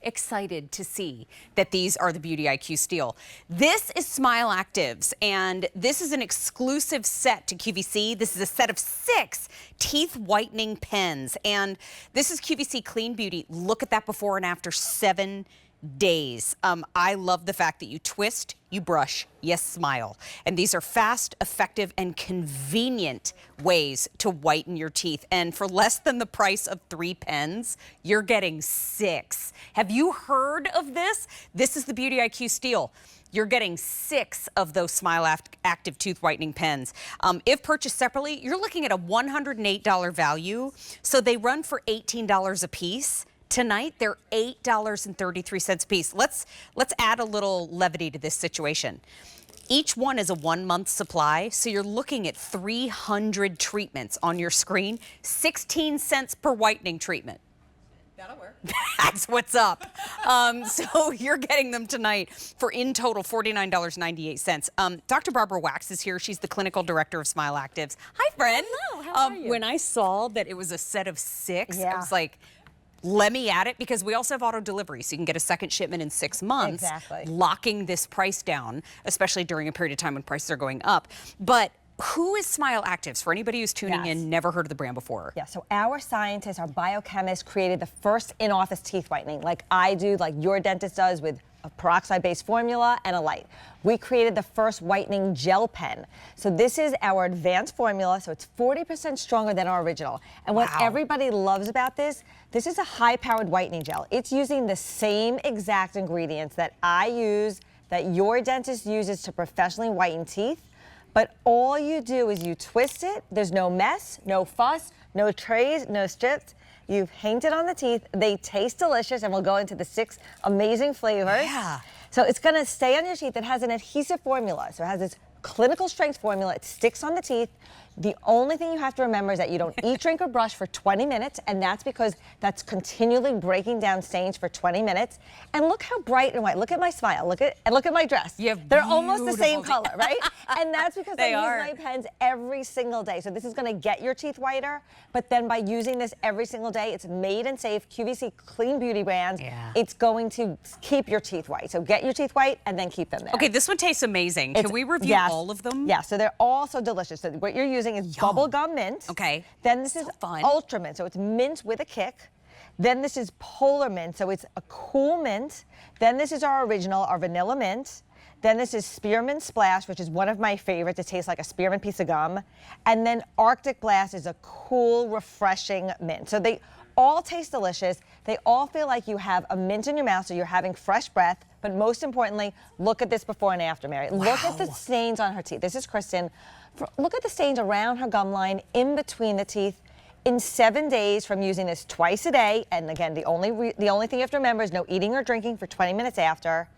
excited to see that these are the Beauty IQ Steel. This is Smileactives, and this is an exclusive set to QVC. This is a set of 6 teeth whitening pens, and this is QVC Clean Beauty. Look at that before and after 7 days. I love the fact that you twist, you brush, yes, smile. And these are fast, effective, and convenient ways to whiten your teeth. And for less than the price of 3 pens, you're getting 6. Have you heard of this? This is the Beauty IQ Steel. You're getting 6 of those Smileactives Teeth Whitening Pens. If purchased separately, you're looking at a $108 value. So they run for $18 a piece. Tonight, they're $8.33 a piece. Let's add a little levity to this situation. Each one is a 1-month supply, so you're looking at 300 treatments on your screen, 16 cents per whitening treatment. That'll work. That's what's up. So you're getting them tonight for, in total, $49.98. Dr. Barbara Wax is here. She's the clinical director of Smileactives. Hi, friend. Hello, how are you? When I saw that it was a set of 6, Yeah. I was like, let me add it, because we also have auto delivery, so you can get a second shipment in 6 months. Exactly. Locking this price down, especially during a period of time when prices are going up. But who is Smileactives? For anybody who's tuning in, never heard of the brand before. Yeah, so our scientists, our biochemists created the first in-office teeth whitening, like I do, like your dentist does, with a peroxide-based formula and a light. We created the first whitening gel pen. So this is our advanced formula, so it's 40% stronger than our original. And what everybody loves about this is a high-powered whitening gel. It's using the same exact ingredients that I use, that your dentist uses to professionally whiten teeth. But all you do is you twist it. There's no mess, no fuss, no trays, no strips. You've hanged it on the teeth. They taste delicious, and we'll go into the 6 amazing flavors. Yeah. So it's gonna stay on your teeth. It has an adhesive formula. So it has this clinical strength formula. It sticks on the teeth. The only thing you have to remember is that you don't eat, drink, or brush for 20 minutes, and that's because that's continually breaking down stains for 20 minutes. And look how bright and white. Look at my smile. Look at my dress. They're almost the same color, right? And that's because I use my pens every single day. So this is going to get your teeth whiter, but then by using this every single day, it's made and safe, QVC Clean Beauty brand. It's going to keep your teeth white. So get your teeth white and then keep them there. Okay, this one tastes amazing. Can we review all of them? Yeah, so they're all so delicious. So what you're using is bubblegum mint. Okay. Then this is ultra mint, so it's mint with a kick. Then this is polar mint, so it's a cool mint. Then this is our original, our vanilla mint. Then this is spearmint splash, which is one of my favorites. It tastes like a spearmint piece of gum. And then Arctic Blast is a cool, refreshing mint. So they all taste delicious. They all feel like you have a mint in your mouth, so you're having fresh breath. But most importantly, look at this before and after, Mary. Look at the stains on her teeth. This is Kristen. Look at the stains around her gum line, in between the teeth. In 7 days from using this twice a day, and again, the only thing you have to remember is no eating or drinking for 20 minutes after.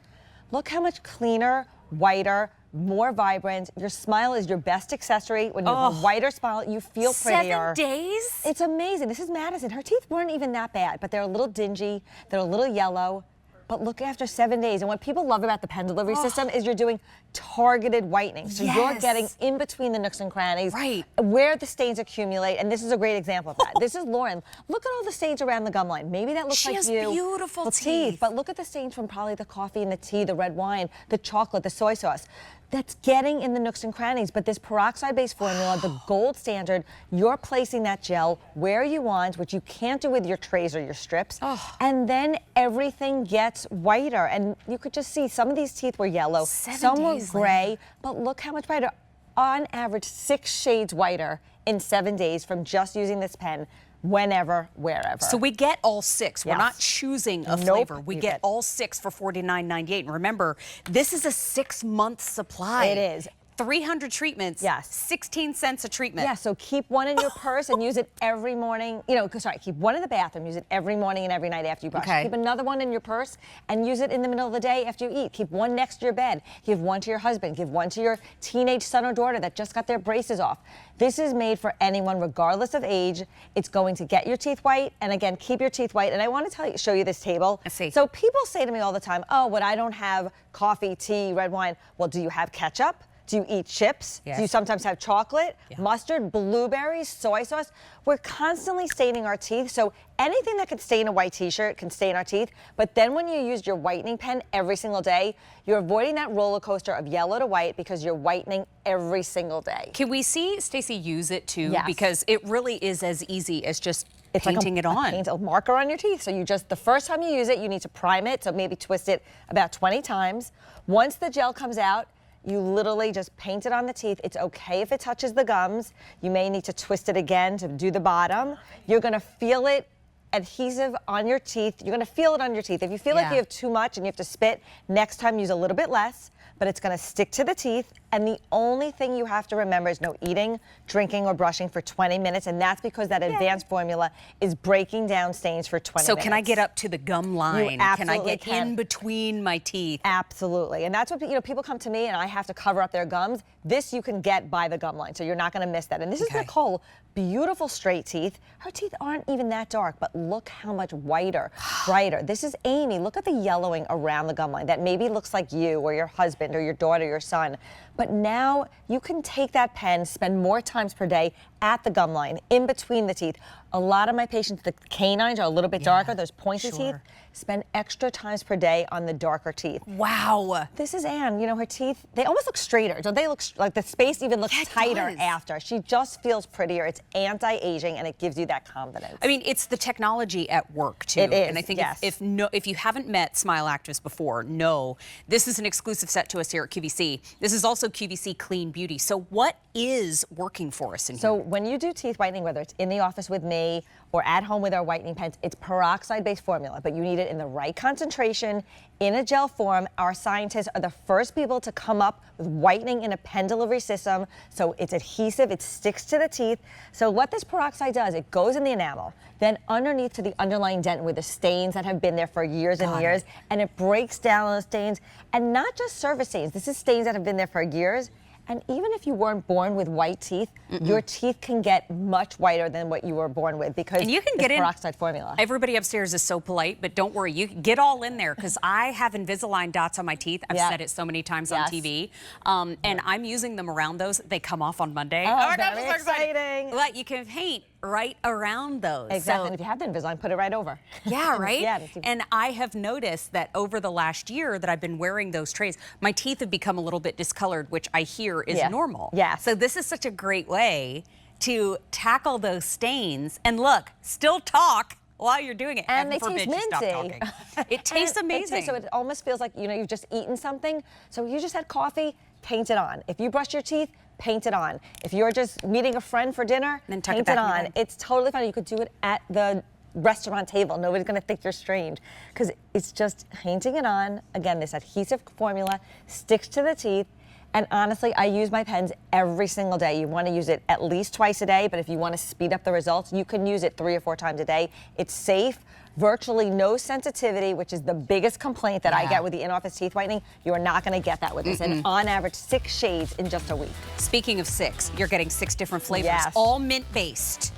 Look how much cleaner, whiter, more vibrant. Your smile is your best accessory. When you have a whiter smile, you feel prettier. 7 days? It's amazing. This is Madison. Her teeth weren't even that bad, but they're a little dingy. They're a little yellow. But look after 7 days. And what people love about the pen delivery system is you're doing targeted whitening. So you're getting in between the nooks and crannies, where the stains accumulate. And this is a great example of that. This is Lauren. Look at all the stains around the gum line. Maybe that looks like you. She has beautiful teeth. But look at the stains from probably the coffee and the tea, the red wine, the chocolate, the soy sauce. That's getting in the nooks and crannies. But this peroxide-based formula, the gold standard, you're placing that gel where you want, which you can't do with your trays or your strips. And then everything gets whiter. And you could just see some of these teeth were yellow, some were gray, but look how much brighter. On average, 6 shades whiter in 7 days from just using this pen. Whenever, wherever. So we get all 6. We're not choosing a flavor. We get all 6 for $49.98. And remember, this is a 6-month supply. It is. 300 treatments, 16 cents a treatment. Yeah, so keep one in your purse and use it every morning. Keep one in the bathroom, use it every morning and every night after you brush. Keep another one in your purse and use it in the middle of the day after you eat. Keep one next to your bed. Give one to your husband. Give one to your teenage son or daughter that just got their braces off. This is made for anyone, regardless of age. It's going to get your teeth white, and again, keep your teeth white. And I want to show you this table. Let's see. So people say to me all the time, oh, but I don't have coffee, tea, red wine. Well, do you have ketchup? Do you eat chips? Yes. Do you sometimes have chocolate, Yeah. mustard, blueberries, soy sauce? We're constantly staining our teeth, so anything that could stain a white t-shirt can stain our teeth, but then when you use your whitening pen every single day, you're avoiding that roller coaster of yellow to white because you're whitening every single day. Can we see Stacey use it too? Yes. Because it really is as easy as just It's painting like it on. Paint a marker on your teeth. So you just, the first time you use it, you need to prime it. So maybe twist it about 20 times. Once the gel comes out, you literally just paint it on the teeth. It's okay if it touches the gums. You may need to twist it again to do the bottom. You're gonna feel it adhesive on your teeth. You're gonna feel it on your teeth. If you feel like Yeah. you have too much and you have to spit, next time use a little bit less, but it's gonna stick to the teeth. And the only thing you have to remember is no eating, drinking, or brushing for 20 minutes. And that's because that advanced formula is breaking down stains for 20 So minutes. can I get up to the gum line? Can I absolutely get can. in between my teeth? Absolutely. And that's what, people come to me and I have to cover up their gums. This you can get by the gum line, so you're not going to miss that. And this is Okay. Nicole, beautiful straight teeth. Her teeth aren't even that dark, but look how much whiter, brighter. This is Amy. Look at the yellowing around the gum line. That maybe looks like you or your husband or your daughter, your son. But now you can take that pen, spend more times per day at the gum line, in between the teeth. A lot of my patients, the canines are a little bit darker, those pointy teeth, sure. spend extra times per day on the darker teeth. Wow. This is Anne. Her teeth, they almost look straighter. Don't they look like the space even looks Yeah, it tighter does. after? She just feels prettier. It's anti-aging and it gives you that confidence. I mean, it's the technology at work too. It is, And I think yes. if you haven't met Smileactives before, no, this is an exclusive set to us here at QVC. This is also QVC Clean Beauty. So what is working for us in So here? when you do teeth whitening, whether it's in the office with me or at home with our whitening pens, it's peroxide-based formula, but you need it in the right concentration, in a gel form. Our scientists are the first people to come up with whitening in a pen delivery system, so it's adhesive, it sticks to the teeth. So what this peroxide does, it goes in the enamel, then underneath to the underlying dentin where the stains that have been there for years and years, and it breaks down those stains, and not just surface stains. This is stains that have been there for years. And even if you weren't born with white teeth, your teeth can get much whiter than what you were born with because And you can it's get in- peroxide formula. Everybody upstairs is so polite, but don't worry, you can get all in there because I have Invisalign dots on my teeth. I've Yeah. said it so many times Yes. on TV, and I'm using them around those. They come off on Monday. Oh, my gosh, very I'm so excited. exciting. But you can paint right around those. Exactly. And So, if you have the Invisalign, put it right over. yeah, right? Yeah. And I have noticed that over the last year that I've been wearing those trays, my teeth have become a little bit discolored, which I hear is Yeah. normal. Yes. So this is such a great way to tackle those stains and look, still talk while you're doing it. And Heaven they forbid taste you stop minty. talking. It tastes amazing. So it almost feels like, you've just eaten something. So you just had coffee, paint it on. If you brush your teeth, paint it on. If you're just meeting a friend for dinner, Then tuck it paint back it in your on. bag. It's totally fine. You could do it at the restaurant table. Nobody's going to think you're strange because it's just painting it on. Again, this adhesive formula sticks to the teeth. And honestly, I use my pens every single day. You want to use it at least twice a day, but if you want to speed up the results, you can use it 3 or 4 times a day. It's safe, virtually no sensitivity, which is the biggest complaint that I Yeah. get with the in-office teeth whitening. You are not going to get that with this. And on average, 6 shades in just a week. Speaking of 6, you're getting 6 different flavors, Yes. all mint-based.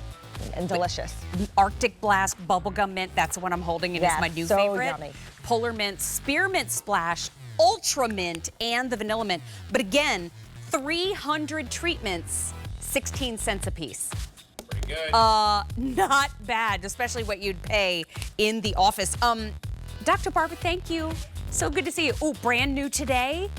And delicious. Arctic Blast Bubblegum Mint, that's the one I'm holding. It is Yes, my new so favorite. yummy. Polar Mint, Spearmint Splash, Ultra Mint, and the Vanilla Mint. But again, 300 treatments, 16 cents a piece. Pretty good. Not bad, especially what you'd pay in the office. Dr. Barber, thank you. So good to see you. Oh, brand new today,